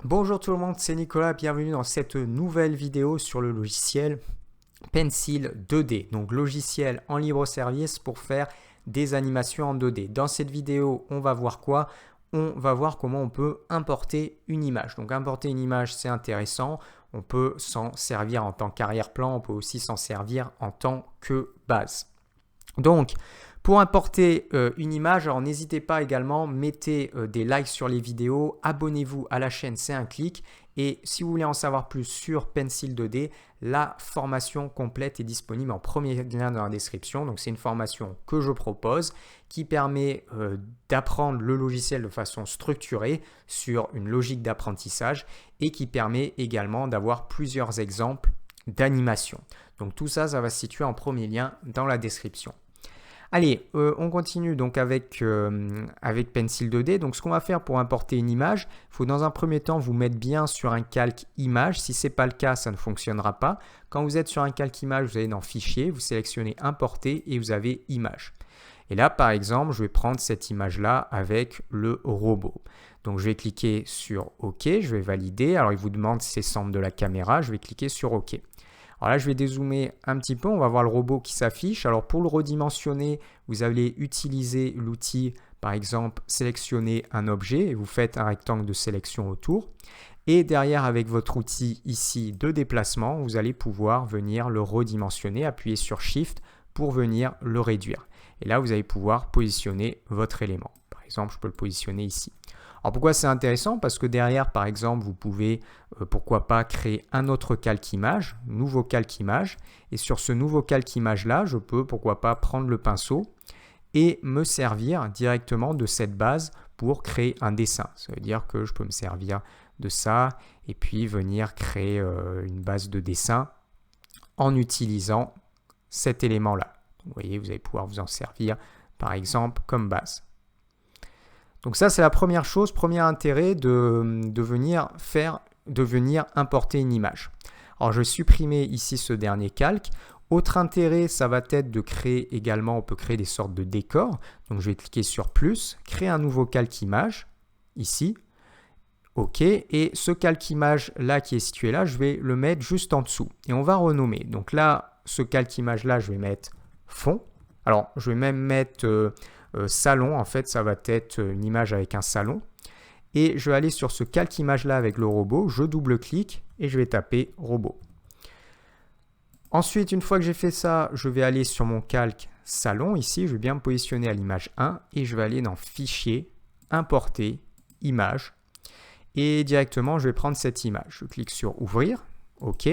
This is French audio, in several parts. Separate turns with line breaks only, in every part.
Bonjour tout le monde, c'est Nicolas, bienvenue dans cette nouvelle vidéo sur le logiciel Pencil 2D, donc logiciel en libre service pour faire des animations en 2D. Dans cette vidéo, on va voir quoi? On va voir comment on peut importer une image. Donc importer une image, c'est intéressant, on peut s'en servir en tant qu'arrière-plan, on peut aussi s'en servir en tant que base. Donc, pour importer une image, alors n'hésitez pas également, mettez des likes sur les vidéos, abonnez-vous à la chaîne, c'est un clic. Et si vous voulez en savoir plus sur Pencil 2D, la formation complète est disponible en premier lien dans la description. Donc c'est une formation que je propose qui permet d'apprendre le logiciel de façon structurée sur une logique d'apprentissage et qui permet également d'avoir plusieurs exemples d'animation. Donc tout ça, ça va se situer en premier lien dans la description. Allez, on continue donc avec Pencil 2D. Donc ce qu'on va faire pour importer une image, il faut dans un premier temps vous mettre bien sur un calque image. Si ce n'est pas le cas, ça ne fonctionnera pas. Quand vous êtes sur un calque image, vous allez dans Fichier, vous sélectionnez Importer et vous avez Image. Et là, par exemple, je vais prendre cette image-là avec le robot. Donc je vais cliquer sur OK, je vais valider. Alors il vous demande si c'est centre de la caméra, je vais cliquer sur OK. Alors là, je vais dézoomer un petit peu, on va voir le robot qui s'affiche. Alors pour le redimensionner, vous allez utiliser l'outil, par exemple, sélectionner un objet et vous faites un rectangle de sélection autour. Et derrière, avec votre outil ici de déplacement, vous allez pouvoir venir le redimensionner, appuyer sur Shift pour venir le réduire. Et là, vous allez pouvoir positionner votre élément. Par exemple, je peux le positionner ici. Alors pourquoi c'est intéressant? Parce que derrière, par exemple, vous pouvez, pourquoi pas, créer un autre calque image, nouveau calque image. Et sur ce nouveau calque image-là, je peux, pourquoi pas, prendre le pinceau et me servir directement de cette base pour créer un dessin. Ça veut dire que je peux me servir de ça et puis venir créer une base de dessin en utilisant cet élément-là. Vous voyez, vous allez pouvoir vous en servir, par exemple, comme base. Donc ça, c'est la première chose, premier intérêt de venir importer une image. Alors, je vais supprimer ici ce dernier calque. Autre intérêt, ça va être de créer également, on peut créer des sortes de décors. Donc, je vais cliquer sur plus, créer un nouveau calque image, ici. OK, et ce calque image là qui est situé là, je vais le mettre juste en dessous. Et on va renommer. Donc là, ce calque image là, je vais mettre fond. Alors, je vais même mettre salon, en fait, ça va être une image avec un salon. Et je vais aller sur ce calque image là avec le robot, je double-clique et je vais taper robot. Ensuite, une fois que j'ai fait ça, je vais aller sur mon calque salon. Ici, je vais bien me positionner à l'image 1 et je vais aller dans Fichier, Importer, Image. Et directement, je vais prendre cette image. Je clique sur Ouvrir, OK.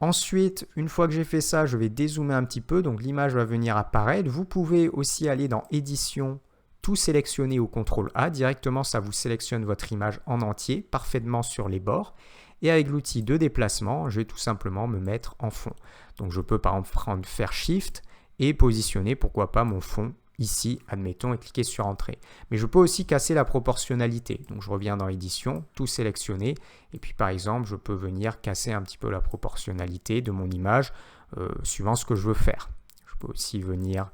Ensuite, une fois que j'ai fait ça, je vais dézoomer un petit peu, donc l'image va venir apparaître. Vous pouvez aussi aller dans Édition, tout sélectionner au CTRL A. Directement, ça vous sélectionne votre image en entier, parfaitement sur les bords. Et avec l'outil de déplacement, je vais tout simplement me mettre en fond. Donc je peux par exemple faire Shift et positionner, pourquoi pas, mon fond ici, admettons, et cliquer sur Entrée. Mais je peux aussi casser la proportionnalité. Donc je reviens dans Édition, tout sélectionner, et puis par exemple, je peux venir casser un petit peu la proportionnalité de mon image, suivant ce que je veux faire. Je peux aussi venir,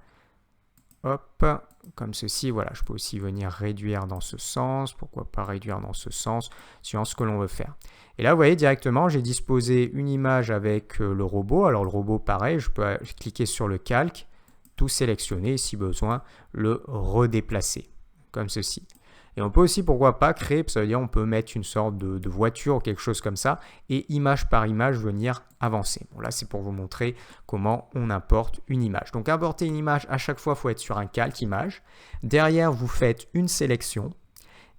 hop, comme ceci, voilà, je peux aussi venir réduire dans ce sens, pourquoi pas réduire dans ce sens, suivant ce que l'on veut faire. Et là, vous voyez, directement, j'ai disposé une image avec le robot. Alors le robot, pareil, je peux cliquer sur le calque, tout sélectionner, si besoin, le redéplacer, comme ceci. Et on peut aussi, pourquoi pas, créer, ça veut dire on peut mettre une sorte de voiture ou quelque chose comme ça, et image par image venir avancer. Bon, là, c'est pour vous montrer comment on importe une image. Donc, importer une image, à chaque fois, il faut être sur un calque image. Derrière, vous faites une sélection.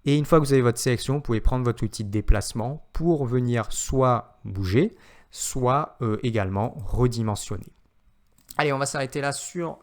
Et une fois que vous avez votre sélection, vous pouvez prendre votre outil de déplacement pour venir soit bouger, soit également redimensionner. Allez, on va s'arrêter là sur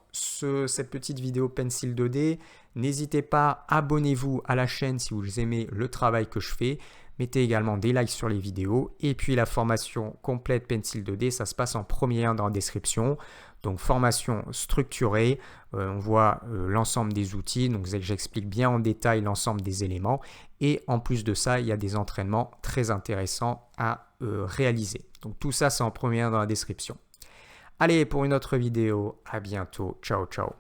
cette petite vidéo Pencil 2D. N'hésitez pas, abonnez-vous à la chaîne si vous aimez le travail que je fais. Mettez également des likes sur les vidéos. Et puis la formation complète Pencil 2D, ça se passe en premier lien dans la description. Donc formation structurée, on voit l'ensemble des outils. Donc j'explique bien en détail l'ensemble des éléments. Et en plus de ça, il y a des entraînements très intéressants à réaliser. Donc tout ça, c'est en premier lien dans la description. Allez, pour une autre vidéo, à bientôt. Ciao, ciao.